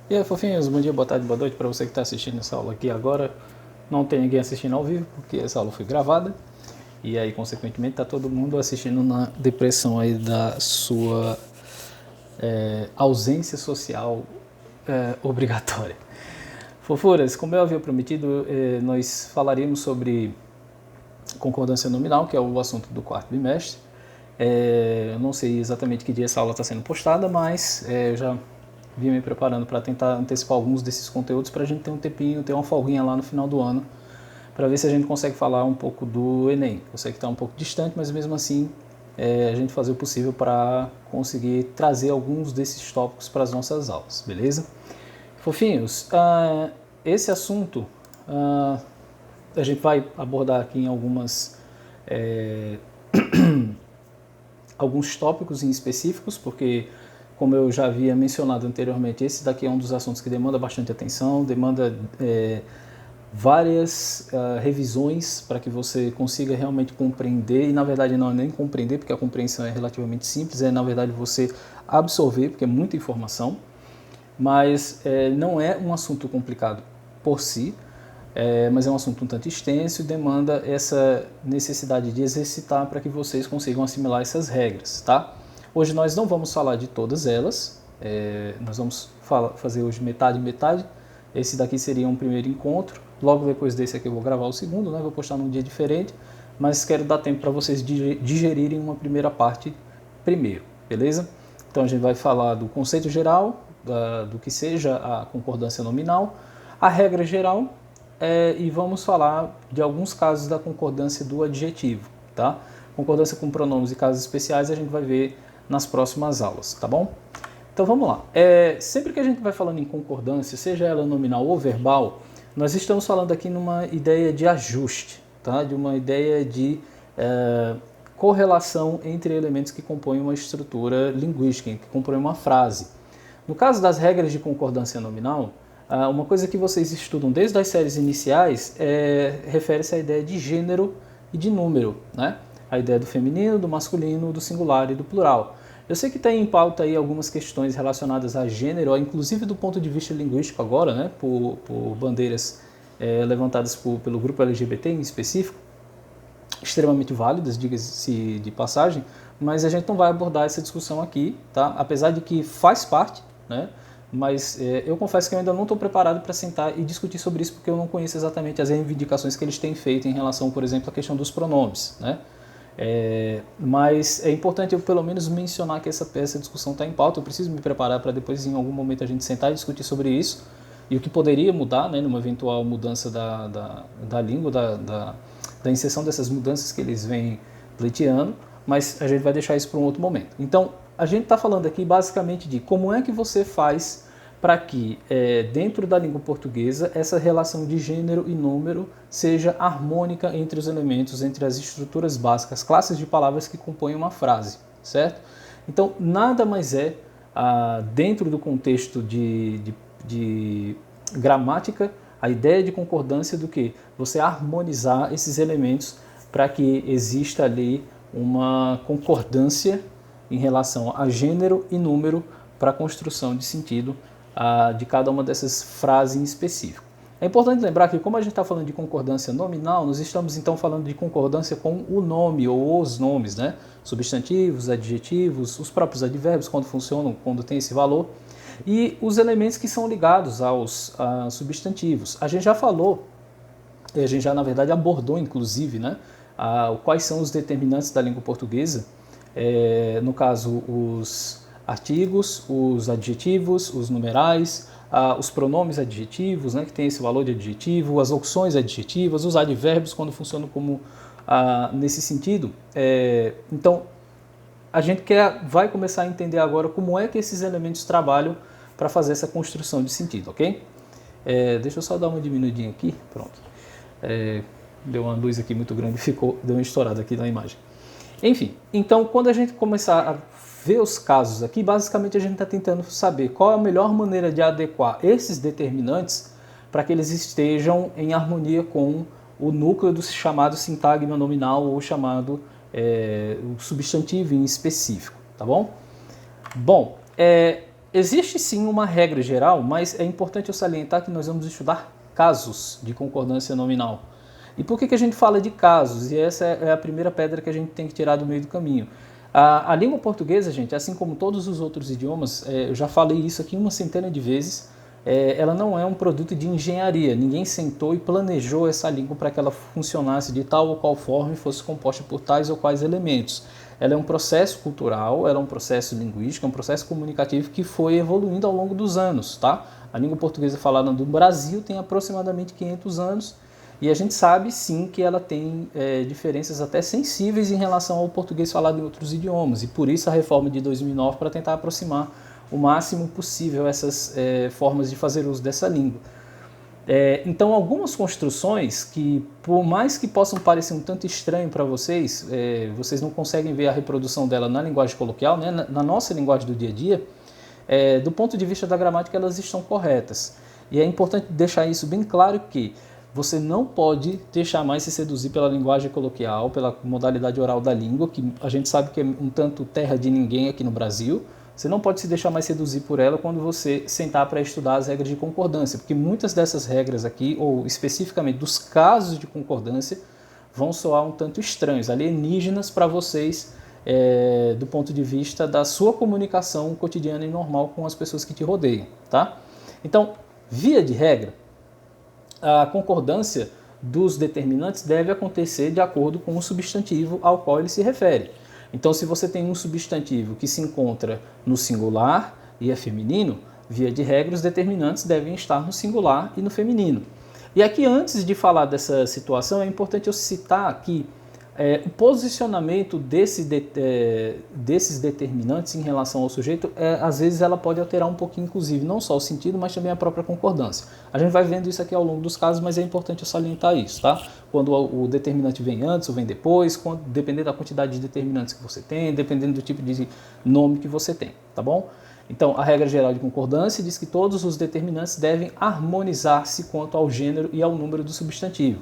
E aí, fofinhos, bom dia, boa tarde, boa noite para você que está assistindo essa aula aqui agora. Não tem ninguém assistindo ao vivo, porque essa aula foi gravada. E aí, consequentemente, está todo mundo assistindo na depressão aí da sua ausência social obrigatória. Fofuras, como eu havia prometido, nós falaríamos sobre concordância nominal, que é o assunto do quarto bimestre. Eu não sei exatamente que dia essa aula está sendo postada, mas eu já vim me preparando para tentar antecipar alguns desses conteúdos para a gente ter um tempinho, ter uma folguinha lá no final do ano, para ver se a gente consegue falar um pouco do Enem. Eu sei que está um pouco distante, mas mesmo assim a gente fazer o possível para conseguir trazer alguns desses tópicos para as nossas aulas, beleza? Fofinhos, esse assunto a gente vai abordar aqui em alguns tópicos em específicos, porque, como eu já havia mencionado anteriormente, esse daqui é um dos assuntos que demanda bastante atenção, demanda várias revisões para que você consiga realmente compreender, e na verdade não é nem compreender, porque a compreensão é relativamente simples, é na verdade você absorver, porque é muita informação, mas não é um assunto complicado por si, mas é um assunto um tanto extenso e demanda essa necessidade de exercitar para que vocês consigam assimilar essas regras, tá? Hoje nós não vamos falar de todas elas, nós vamos fazer hoje metade e metade. Esse daqui seria um primeiro encontro, logo depois desse aqui eu vou gravar o segundo, né? Vou postar num dia diferente, mas quero dar tempo para vocês digerirem uma primeira parte primeiro, beleza? Então a gente vai falar do conceito geral, do que seja a concordância nominal, a regra geral, e vamos falar de alguns casos da concordância do adjetivo, tá? Concordância com pronomes e casos especiais a gente vai ver nas próximas aulas, tá bom? Então vamos lá. Sempre que a gente vai falando em concordância, seja ela nominal ou verbal, nós estamos falando aqui numa ideia de ajuste, tá? De uma ideia de correlação entre elementos que compõem uma estrutura linguística, que compõem uma frase. No caso das regras de concordância nominal, uma coisa que vocês estudam desde as séries iniciais refere-se à ideia de gênero e de número, né? A ideia do feminino, do masculino, do singular e do plural. Eu sei que tem em pauta aí algumas questões relacionadas a gênero, inclusive do ponto de vista linguístico agora, né? Por bandeiras levantadas pelo grupo LGBT em específico, extremamente válidas, diga-se de passagem, mas a gente não vai abordar essa discussão aqui, tá? Apesar de que faz parte, né? Mas eu confesso que eu ainda não estou preparado para sentar e discutir sobre isso, porque eu não conheço exatamente as reivindicações que eles têm feito em relação, por exemplo, à questão dos pronomes, né? Mas é importante eu pelo menos mencionar que essa discussão está em pauta. Eu preciso me preparar para depois em algum momento a gente sentar e discutir sobre isso e o que poderia mudar, né, numa eventual mudança da língua, da inserção dessas mudanças que eles vêm pleiteando, mas a gente vai deixar isso para um outro momento. Então, a gente está falando aqui basicamente de como é que você faz para que, dentro da língua portuguesa, essa relação de gênero e número seja harmônica entre os elementos, entre as estruturas básicas, classes de palavras que compõem uma frase, certo? Então, nada mais dentro do contexto de gramática, a ideia de concordância do que você harmonizar esses elementos para que exista ali uma concordância em relação a gênero e número para a construção de sentido de cada uma dessas frases em específico. É importante lembrar que, como a gente está falando de concordância nominal, nós estamos então falando de concordância com o nome ou os nomes, né? Substantivos, adjetivos, os próprios advérbios, quando funcionam, quando tem esse valor, e os elementos que são ligados aos substantivos. A gente já falou, a gente já na verdade abordou inclusive, né? Quais são os determinantes da língua portuguesa, no caso os artigos, os adjetivos, os numerais, os pronomes adjetivos, né, que tem esse valor de adjetivo, as locuções adjetivas, os advérbios quando funcionam como nesse sentido. Então, a gente vai começar a entender agora como é que esses elementos trabalham para fazer essa construção de sentido, ok? Deixa eu só dar uma diminuidinha aqui, pronto. Deu uma luz aqui muito grande, deu uma estourada aqui na imagem. Enfim, então quando a gente começar a ver os casos aqui, basicamente a gente está tentando saber qual é a melhor maneira de adequar esses determinantes para que eles estejam em harmonia com o núcleo do chamado sintagma nominal ou chamado o substantivo em específico, tá bom? Bom, existe sim uma regra geral, mas é importante eu salientar que nós vamos estudar casos de concordância nominal. E por que a gente fala de casos? E essa é a primeira pedra que a gente tem que tirar do meio do caminho. A língua portuguesa, gente, assim como todos os outros idiomas, eu já falei isso aqui uma centena de vezes, ela não é um produto de engenharia. Ninguém sentou e planejou essa língua para que ela funcionasse de tal ou qual forma e fosse composta por tais ou quais elementos. Ela é um processo cultural, ela é um processo linguístico, é um processo comunicativo que foi evoluindo ao longo dos anos, tá? A língua portuguesa falada no Brasil tem aproximadamente 500 anos e a gente sabe sim que ela tem diferenças até sensíveis em relação ao português falado em outros idiomas, e por isso a reforma de 2009 para tentar aproximar o máximo possível essas formas de fazer uso dessa língua. Então, algumas construções que, por mais que possam parecer um tanto estranho para vocês, vocês não conseguem ver a reprodução dela na linguagem coloquial, né, na nossa linguagem do dia a dia, do ponto de vista da gramática elas estão corretas. E é importante deixar isso bem claro que você não pode deixar mais se seduzir pela linguagem coloquial, pela modalidade oral da língua, que a gente sabe que é um tanto terra de ninguém aqui no Brasil. Você não pode se deixar mais seduzir por ela quando você sentar para estudar as regras de concordância, porque muitas dessas regras aqui, ou especificamente dos casos de concordância, vão soar um tanto estranhos, alienígenas para vocês, do ponto de vista da sua comunicação cotidiana e normal com as pessoas que te rodeiam, tá? Então, via de regra, a concordância dos determinantes deve acontecer de acordo com o substantivo ao qual ele se refere. Então, se você tem um substantivo que se encontra no singular e é feminino, via de regra, os determinantes devem estar no singular e no feminino. E aqui, antes de falar dessa situação, é importante eu citar que o posicionamento desses determinantes em relação ao sujeito, às vezes ela pode alterar um pouquinho, inclusive, não só o sentido, mas também a própria concordância. A gente vai vendo isso aqui ao longo dos casos, mas é importante eu salientar isso, tá? Quando o determinante vem antes ou vem depois, dependendo da quantidade de determinantes que você tem, dependendo do tipo de nome que você tem, tá bom? Então, a regra geral de concordância diz que todos os determinantes devem harmonizar-se quanto ao gênero e ao número do substantivo.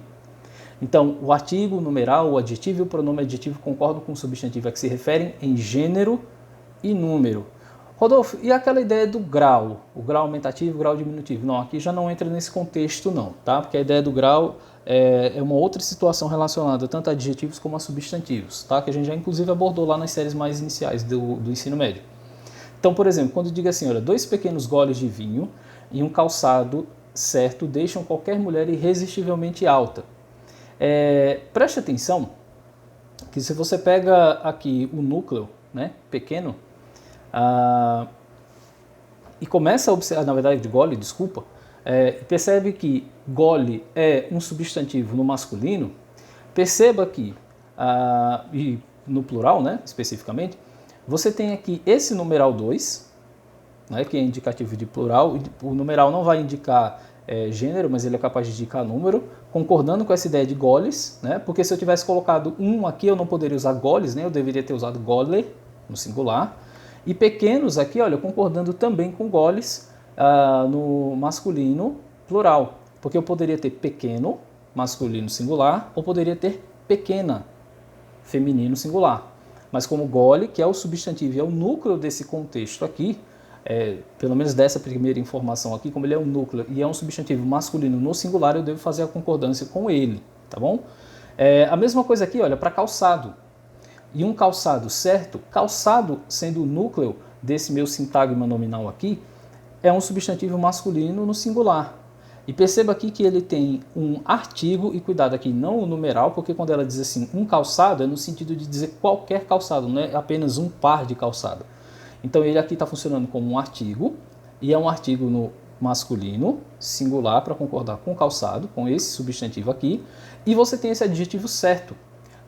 Então, o artigo, o numeral, o adjetivo e o pronome adjetivo concordam com o substantivo a que se referem em gênero e número. Rodolfo, e aquela ideia do grau? O grau aumentativo, o grau diminutivo? Não, aqui já não entra nesse contexto não, tá? Porque a ideia do grau é uma outra situação relacionada tanto a adjetivos como a substantivos, tá? Que a gente já inclusive abordou lá nas séries mais iniciais do ensino médio. Então, por exemplo, quando diga assim, olha, 2 pequenos goles de vinho e um calçado certo deixam qualquer mulher irresistivelmente alta. Preste atenção que se você pega aqui o núcleo, né, pequeno, e começa a observar, na verdade, de gole, desculpa, percebe que gole é um substantivo no masculino, perceba que, e no plural, né, especificamente, você tem aqui esse numeral 2, né, que é indicativo de plural, o numeral não vai indicar gênero, mas ele é capaz de indicar número, concordando com essa ideia de goles, né? Porque se eu tivesse colocado um aqui, eu não poderia usar goles, né? Eu deveria ter usado gole, no singular. E pequenos aqui, olha, concordando também com goles no masculino plural, porque eu poderia ter pequeno, masculino singular, ou poderia ter pequena, feminino singular. Mas como gole, que é o substantivo e é o núcleo desse contexto aqui, pelo menos dessa primeira informação aqui, como ele é um núcleo e é um substantivo masculino no singular, eu devo fazer a concordância com ele, tá bom? A mesma coisa aqui, olha, para calçado. E um calçado certo, calçado sendo o núcleo desse meu sintagma nominal aqui, é um substantivo masculino no singular. E perceba aqui que ele tem um artigo, e cuidado aqui, não o numeral, porque quando ela diz assim, um calçado, é no sentido de dizer qualquer calçado, não é apenas um par de calçado. Então ele aqui está funcionando como um artigo, e é um artigo no masculino, singular, para concordar com calçado, com esse substantivo aqui, e você tem esse adjetivo certo,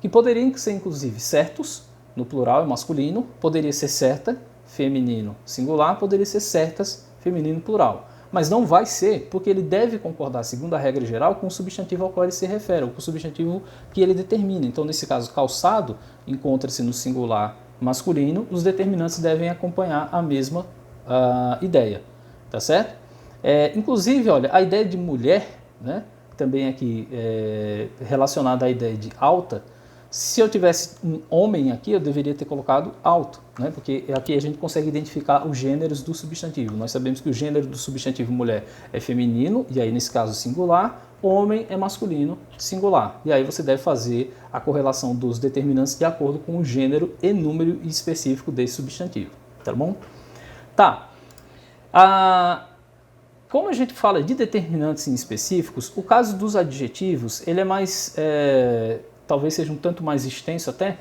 que poderia ser inclusive certos, no plural é masculino, poderia ser certa, feminino singular, poderia ser certas, feminino plural. Mas não vai ser, porque ele deve concordar, segundo a regra geral, com o substantivo ao qual ele se refere, ou com o substantivo que ele determina. Então, nesse caso, calçado encontra-se no singular masculino, os determinantes devem acompanhar a mesma ideia, tá certo? Inclusive, olha, a ideia de mulher, né, também aqui relacionada à ideia de alta, Se eu tivesse um homem aqui, eu deveria ter colocado alto, né? Porque aqui a gente consegue identificar os gêneros do substantivo. Nós sabemos que o gênero do substantivo mulher é feminino, e aí nesse caso singular, homem é masculino, singular. E aí você deve fazer a correlação dos determinantes de acordo com o gênero e número específico desse substantivo, tá bom? Tá. Como a gente fala de determinantes específicos, o caso dos adjetivos, ele é mais... talvez seja um tanto mais extenso até,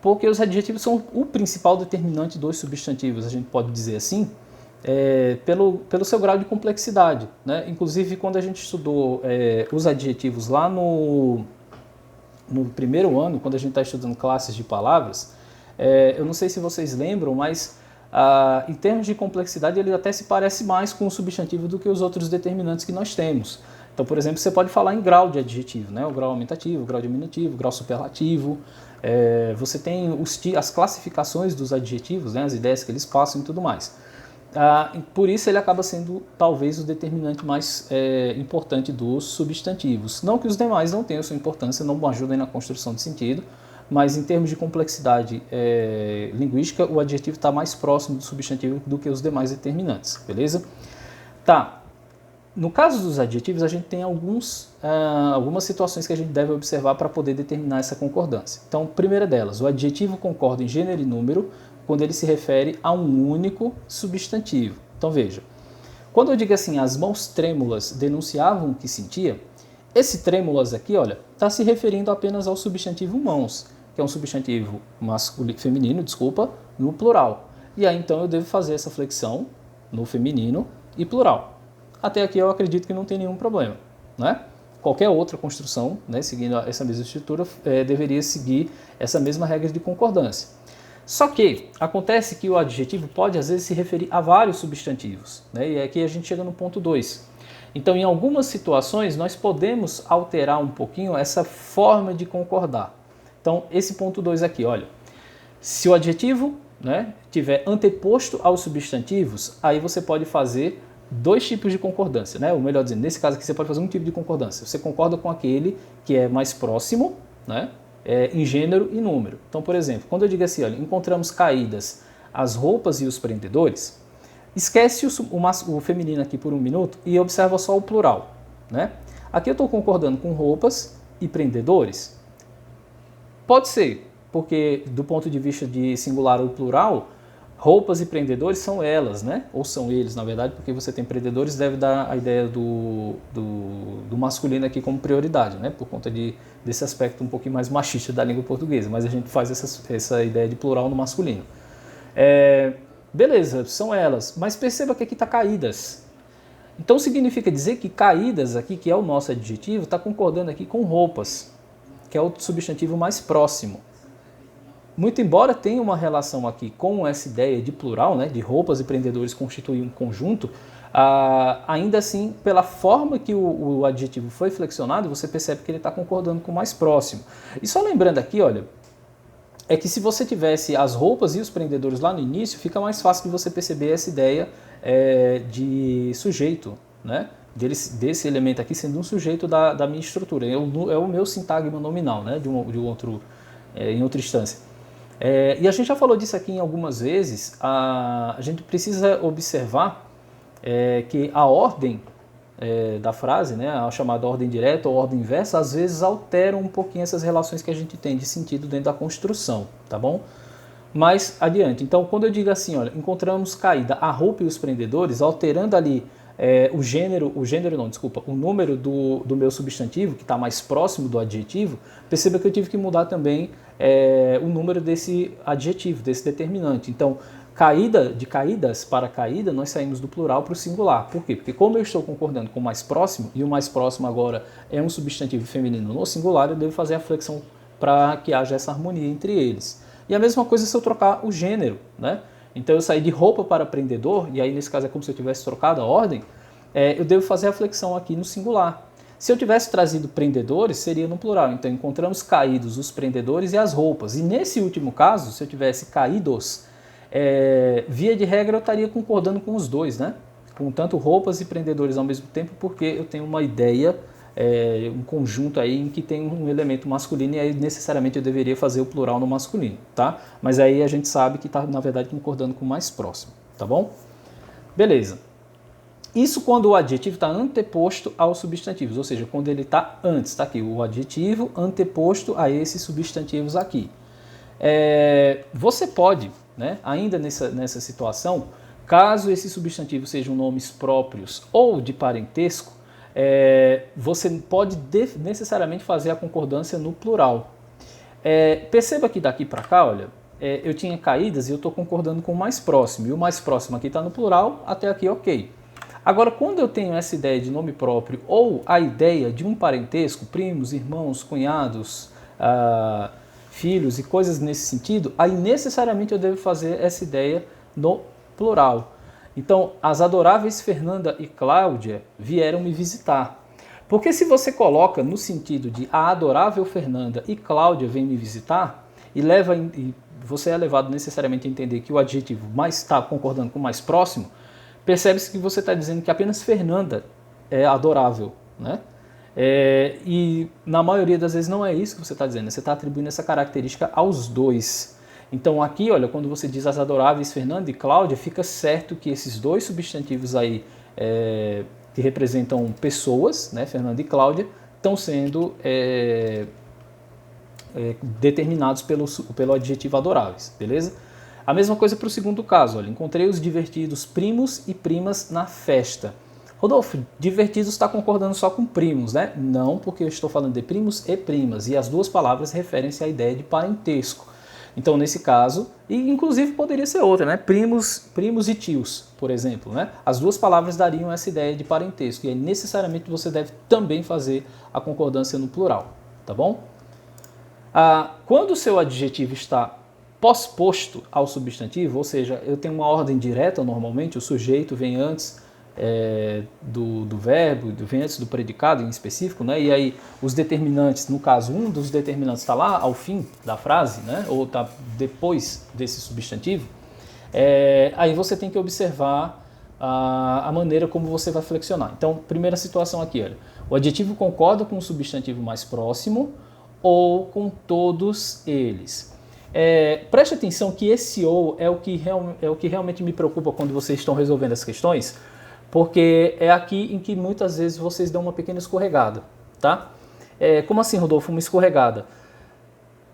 porque os adjetivos são o principal determinante dos substantivos, a gente pode dizer assim, pelo seu grau de complexidade, né? Inclusive, quando a gente estudou os adjetivos lá no primeiro ano, quando a gente está estudando classes de palavras, eu não sei se vocês lembram, mas em termos de complexidade ele até se parece mais com o substantivo do que os outros determinantes que nós temos. Então, por exemplo, você pode falar em grau de adjetivo, né? O grau aumentativo, o grau diminutivo, o grau superlativo. Você tem as classificações dos adjetivos, né? As ideias que eles passam e tudo mais. Por isso ele acaba sendo talvez o determinante mais importante dos substantivos. Não que os demais não tenham sua importância, não ajudem na construção de sentido, mas em termos de complexidade linguística, o adjetivo está mais próximo do substantivo do que os demais determinantes, beleza? Tá. No caso dos adjetivos, a gente tem algumas situações que a gente deve observar para poder determinar essa concordância. Então, primeira delas, o adjetivo concorda em gênero e número quando ele se refere a um único substantivo. Então, veja, quando eu digo assim, as mãos trêmulas denunciavam o que sentia, esse trêmulas aqui, olha, está se referindo apenas ao substantivo mãos, que é um substantivo feminino, no plural. E aí, então, eu devo fazer essa flexão no feminino e plural. Até aqui eu acredito que não tem nenhum problema, né? Qualquer outra construção, né, seguindo essa mesma estrutura, deveria seguir essa mesma regra de concordância. Só que acontece que o adjetivo pode às vezes se referir a vários substantivos, né? E aqui a gente chega no ponto 2. Então, em algumas situações, nós podemos alterar um pouquinho essa forma de concordar. Então, esse ponto 2 aqui, olha, se o adjetivo, né, tiver anteposto aos substantivos, aí você pode fazer dois tipos de concordância, né? Ou melhor dizendo, nesse caso aqui você pode fazer um tipo de concordância. Você concorda com aquele que é mais próximo, né? Em gênero e número. Então, por exemplo, quando eu digo assim, olha, encontramos caídas as roupas e os prendedores, esquece o feminino aqui por um minuto e observa só o plural, né? Aqui eu estou concordando com roupas e prendedores. Pode ser, porque do ponto de vista de singular ou plural, roupas e prendedores são elas, né? Ou são eles, na verdade, porque você tem prendedores, deve dar a ideia do masculino aqui como prioridade, né? Por conta desse aspecto um pouquinho mais machista da língua portuguesa, mas a gente faz essa ideia de plural no masculino. Beleza, são elas, mas perceba que aqui está caídas. Então significa dizer que caídas aqui, que é o nosso adjetivo, está concordando aqui com roupas, que é o substantivo mais próximo. Muito embora tenha uma relação aqui com essa ideia de plural, né, de roupas e prendedores constituir um conjunto, ainda assim, pela forma que o adjetivo foi flexionado, você percebe que ele está concordando com o mais próximo. E só lembrando aqui, olha, é que se você tivesse as roupas e os prendedores lá no início, fica mais fácil de você perceber essa ideia de sujeito, né, desse elemento aqui sendo um sujeito da minha estrutura. É o meu sintagma nominal, né, em outra instância. E a gente já falou disso aqui em algumas vezes. A gente precisa observar que a ordem da frase, né, a chamada ordem direta ou ordem inversa, às vezes alteram um pouquinho essas relações que a gente tem de sentido dentro da construção, tá bom? Mas adiante. Então, quando eu digo assim, olha, encontramos caída a roupa e os prendedores, alterando ali o número do meu substantivo, que está mais próximo do adjetivo, perceba que eu tive que mudar também o número desse adjetivo, desse determinante. Então, de caídas para caída, nós saímos do plural para o singular. Por quê? Porque como eu estou concordando com o mais próximo, e o mais próximo agora é um substantivo feminino no singular, eu devo fazer a flexão para que haja essa harmonia entre eles. E a mesma coisa se eu trocar o gênero, né? Então eu saí de roupa para prendedor, e aí nesse caso é como se eu tivesse trocado a ordem, eu devo fazer a flexão aqui no singular. Se eu tivesse trazido prendedores, seria no plural. Então encontramos caídos os prendedores e as roupas. E nesse último caso, se eu tivesse caídos, via de regra eu estaria concordando com os dois, né? Com tanto roupas e prendedores ao mesmo tempo, porque eu tenho uma ideia um conjunto aí em que tem um elemento masculino e aí necessariamente eu deveria fazer o plural no masculino, tá? Mas aí a gente sabe que está, na verdade, concordando com o mais próximo, tá bom? Beleza. Isso quando o adjetivo está anteposto aos substantivos, ou seja, quando ele está antes, está aqui, o adjetivo anteposto a esses substantivos aqui. Você pode, né, ainda nessa situação, caso esses substantivos sejam nomes próprios ou de parentesco, você pode necessariamente fazer a concordância no plural. Perceba que daqui para cá, olha, eu tinha caídas e eu estou concordando com o mais próximo, e o mais próximo aqui está no plural, até aqui ok. Agora, quando eu tenho essa ideia de nome próprio ou a ideia de um parentesco, primos, irmãos, cunhados, filhos e coisas nesse sentido, aí necessariamente eu devo fazer essa ideia no plural. Então, as adoráveis Fernanda e Cláudia vieram me visitar. Porque se você coloca no sentido de a adorável Fernanda e Cláudia vem me visitar, e você é levado necessariamente a entender que o adjetivo mais está concordando com o mais próximo, percebe-se que você está dizendo que apenas Fernanda é adorável, né? E na maioria das vezes não é isso que você está dizendo, você está atribuindo essa característica aos dois. Então aqui, olha, quando você diz as adoráveis Fernanda e Cláudia, fica certo que esses dois substantivos aí que representam pessoas, né, Fernanda e Cláudia, estão sendo determinados pelo adjetivo adoráveis, beleza? A mesma coisa para o segundo caso, olha, encontrei os divertidos primos e primas na festa. Rodolfo, divertidos está concordando só com primos, né? Não, porque eu estou falando de primos e primas, e as duas palavras referem-se à ideia de parentesco. Então, nesse caso, e inclusive poderia ser outra, né? Primos e tios, por exemplo, né? As duas palavras dariam essa ideia de parentesco, e aí necessariamente você deve também fazer a concordância no plural, tá bom? Quando o seu adjetivo está pós-posto ao substantivo, ou seja, eu tenho uma ordem direta normalmente, o sujeito vem antes do verbo, vem antes do predicado em específico, né? E aí os determinantes, no caso, um dos determinantes está lá ao fim da frase, né? Ou está depois desse substantivo, aí você tem que observar a maneira como você vai flexionar. Então, primeira situação aqui, olha, o adjetivo concorda com o substantivo mais próximo ou com todos eles. Preste atenção que esse ou é o que realmente me preocupa quando vocês estão resolvendo as questões, porque é aqui em que muitas vezes vocês dão uma pequena escorregada, tá? Como assim, Rodolfo, uma escorregada?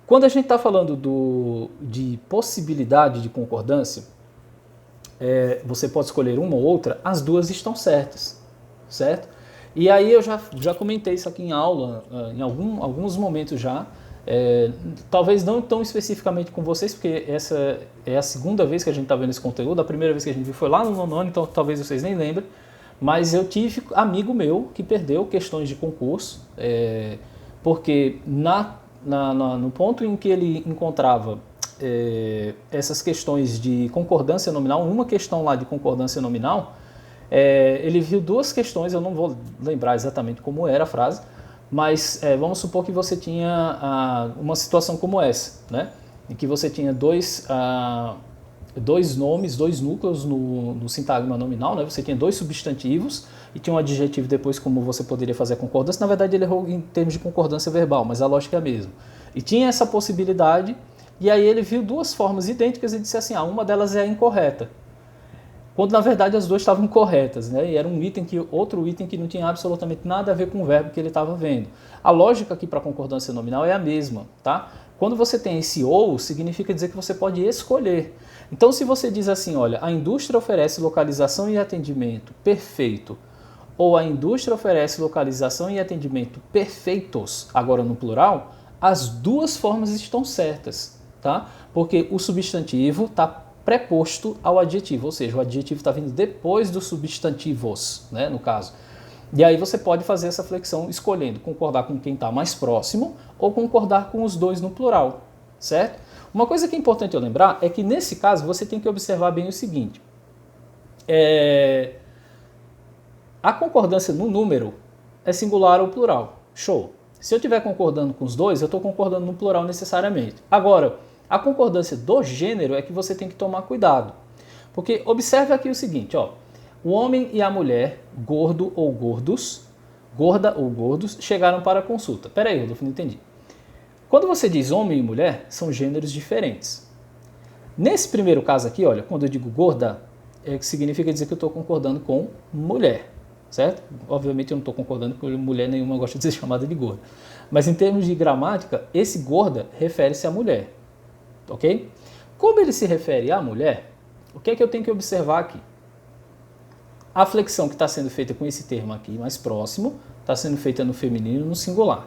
Quando a gente está falando de possibilidade de concordância, você pode escolher uma ou outra, as duas estão certas, certo? E aí eu já comentei isso aqui em aula, em alguns momentos já, talvez não tão especificamente com vocês, porque essa é a segunda vez que a gente está vendo esse conteúdo, a primeira vez que a gente viu foi lá no nono ano, então talvez vocês nem lembrem, mas eu tive amigo meu que perdeu questões de concurso, porque no ponto em que ele encontrava essas questões de concordância nominal, uma questão lá de concordância nominal, ele viu duas questões, eu não vou lembrar exatamente como era a frase, mas vamos supor que você tinha uma situação como essa, né? Em que você tinha dois nomes, dois núcleos no sintagma nominal, né? Você tinha dois substantivos e tinha um adjetivo depois como você poderia fazer a concordância. Na verdade ele errou em termos de concordância verbal, mas a lógica é a mesma. E tinha essa possibilidade, e aí ele viu duas formas idênticas e disse assim, uma delas é a incorreta. Quando na verdade as duas estavam corretas, né? E era outro item que não tinha absolutamente nada a ver com o verbo que ele estava vendo. A lógica aqui para a concordância nominal é a mesma, tá? Quando você tem esse ou, significa dizer que você pode escolher. Então se você diz assim, olha, a indústria oferece localização e atendimento perfeito, ou a indústria oferece localização e atendimento perfeitos, agora no plural, as duas formas estão certas, tá? Porque o substantivo está preposto ao adjetivo, ou seja, o adjetivo está vindo depois dos substantivos, né, no caso. E aí você pode fazer essa flexão escolhendo concordar com quem está mais próximo ou concordar com os dois no plural, certo? Uma coisa que é importante eu lembrar é que nesse caso você tem que observar bem o seguinte, a concordância no número é singular ou plural, show. Se eu estiver concordando com os dois, eu estou concordando no plural necessariamente. Agora, a concordância do gênero é que você tem que tomar cuidado. Porque observe aqui o seguinte, ó, o homem e a mulher, gordo ou gordos, gorda ou gordos chegaram para a consulta. Peraí, Rodolfo, não entendi. Quando você diz homem e mulher, são gêneros diferentes. Nesse primeiro caso aqui, olha, quando eu digo gorda, significa dizer que eu estou concordando com mulher, certo? Obviamente eu não estou concordando com mulher nenhuma gosta de ser chamada de gorda. Mas em termos de gramática, esse gorda refere-se à mulher, ok? Como ele se refere à mulher, o que é que eu tenho que observar aqui? A flexão que está sendo feita com esse termo aqui mais próximo, está sendo feita no feminino, no singular.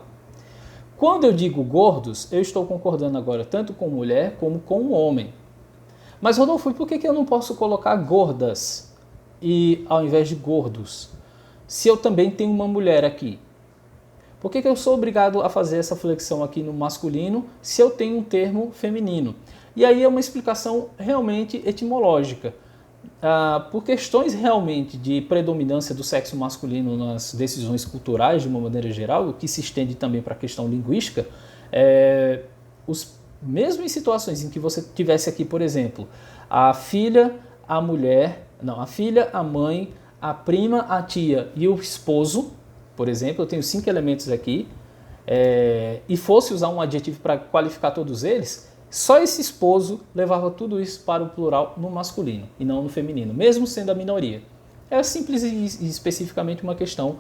Quando eu digo gordos, eu estou concordando agora tanto com mulher como com homem. Mas, Rodolfo, por que eu não posso colocar gordas ao invés de gordos? Se eu também tenho uma mulher aqui. Por que eu sou obrigado a fazer essa flexão aqui no masculino se eu tenho um termo feminino? E aí é uma explicação realmente etimológica. Por questões realmente de predominância do sexo masculino nas decisões culturais, de uma maneira geral, o que se estende também para a questão linguística, mesmo em situações em que você tivesse aqui, por exemplo, a filha, a mulher, não, a filha, a mãe, a prima, a tia e o esposo, por exemplo, eu tenho 5 elementos aqui, e fosse usar um adjetivo para qualificar todos eles, só esse esposo levava tudo isso para o plural no masculino e não no feminino, mesmo sendo a minoria. É simples e especificamente uma questão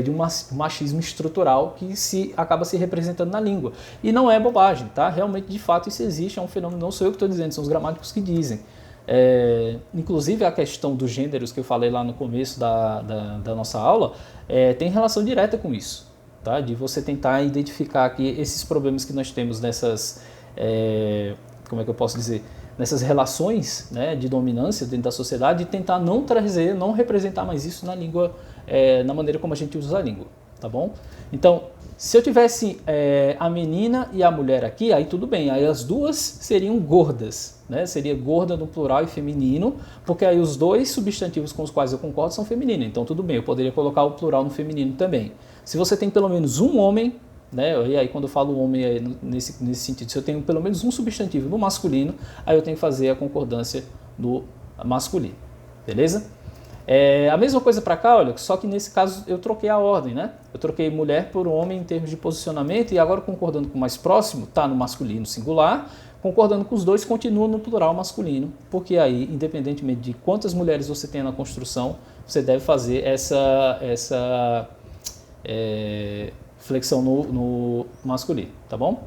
de um machismo estrutural que acaba se representando na língua. E não é bobagem, tá? Realmente, de fato, isso existe, é um fenômeno, não sou eu que estou dizendo, são os gramáticos que dizem. Inclusive a questão dos gêneros que eu falei lá no começo da nossa aula tem relação direta com isso, tá? De você tentar identificar aqui esses problemas que nós temos nessas... como é que eu posso dizer, nessas relações, né, de dominância dentro da sociedade e tentar não trazer, não representar mais isso na língua, na maneira como a gente usa a língua, tá bom? Então, se eu tivesse a menina e a mulher aqui, aí tudo bem, aí as duas seriam gordas, né? Seria gorda no plural e feminino, porque aí os dois substantivos com os quais eu concordo são femininos, então tudo bem, eu poderia colocar o plural no feminino também. Se você tem pelo menos um homem, né? E aí quando eu falo homem nesse sentido, se eu tenho pelo menos um substantivo no masculino, aí eu tenho que fazer a concordância no masculino, beleza? A mesma coisa para cá, olha, só que nesse caso eu troquei a ordem, né? Eu troquei mulher por homem em termos de posicionamento e agora concordando com o mais próximo, tá no masculino singular, concordando com os dois continua no plural masculino, porque aí, independentemente de quantas mulheres você tem na construção, você deve fazer essa flexão no masculino, tá bom?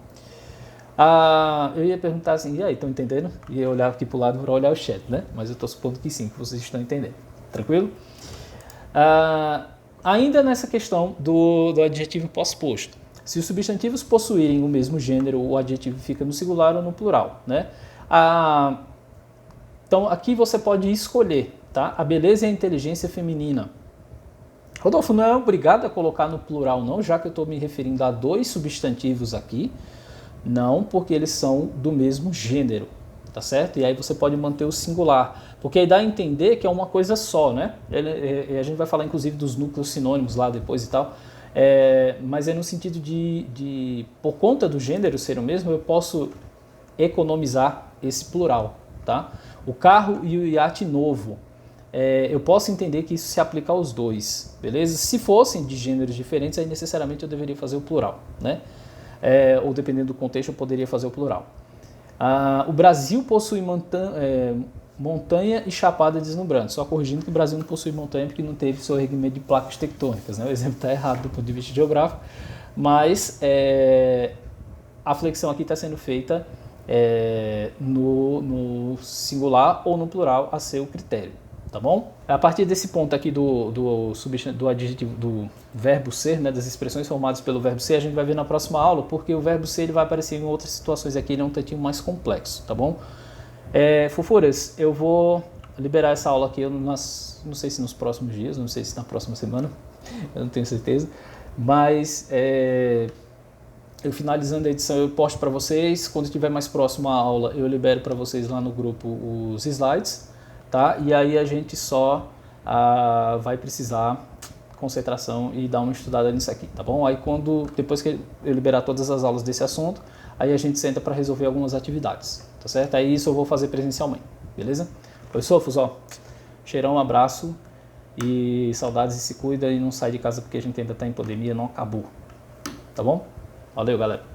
Eu ia perguntar assim, e aí, estão entendendo? E eu olhava aqui para o lado para olhar o chat, né? Mas eu estou supondo que sim, que vocês estão entendendo. Tranquilo? Ainda nessa questão do adjetivo pós-posto. Se os substantivos possuírem o mesmo gênero, o adjetivo fica no singular ou no plural, né? Então, aqui você pode escolher, tá? A beleza e a inteligência feminina. Rodolfo, não é obrigado a colocar no plural não, já que eu estou me referindo a 2 substantivos aqui. Não, porque eles são do mesmo gênero, tá certo? E aí você pode manter o singular, porque aí dá a entender que é uma coisa só, né? A gente vai falar inclusive dos núcleos sinônimos lá depois e tal, mas é no sentido de por conta do gênero ser o mesmo, eu posso economizar esse plural, tá? O carro e o iate novo. Eu posso entender que isso se aplica aos dois, beleza? Se fossem de gêneros diferentes, aí necessariamente eu deveria fazer o plural, né? Ou dependendo do contexto, eu poderia fazer o plural. O Brasil possui montanha e chapada deslumbrante. Só corrigindo que o Brasil não possui montanha porque não teve sorrimento de placas tectônicas, né? O exemplo está errado do ponto de vista geográfico, mas a flexão aqui está sendo feita no singular ou no plural a seu critério. Tá bom? A partir desse ponto aqui do adjetivo, do verbo ser, né, das expressões formadas pelo verbo ser, a gente vai ver na próxima aula, porque o verbo ser ele vai aparecer em outras situações aqui, ele é um tantinho mais complexo, tá bom? Fofuras, eu vou liberar essa aula aqui, não sei se nos próximos dias, não sei se na próxima semana, eu não tenho certeza, mas eu finalizando a edição eu posto para vocês, quando estiver mais próximo à aula eu libero para vocês lá no grupo os slides, tá? E aí a gente só vai precisar concentração e dar uma estudada nisso aqui, tá bom? Aí depois que eu liberar todas as aulas desse assunto, aí a gente senta para resolver algumas atividades, tá certo? Aí isso eu vou fazer presencialmente, beleza? Pois, Sofos, cheirão, abraço E saudades, e se cuida e não sai de casa porque a gente ainda está em pandemia, não acabou. Tá bom? Valeu, galera.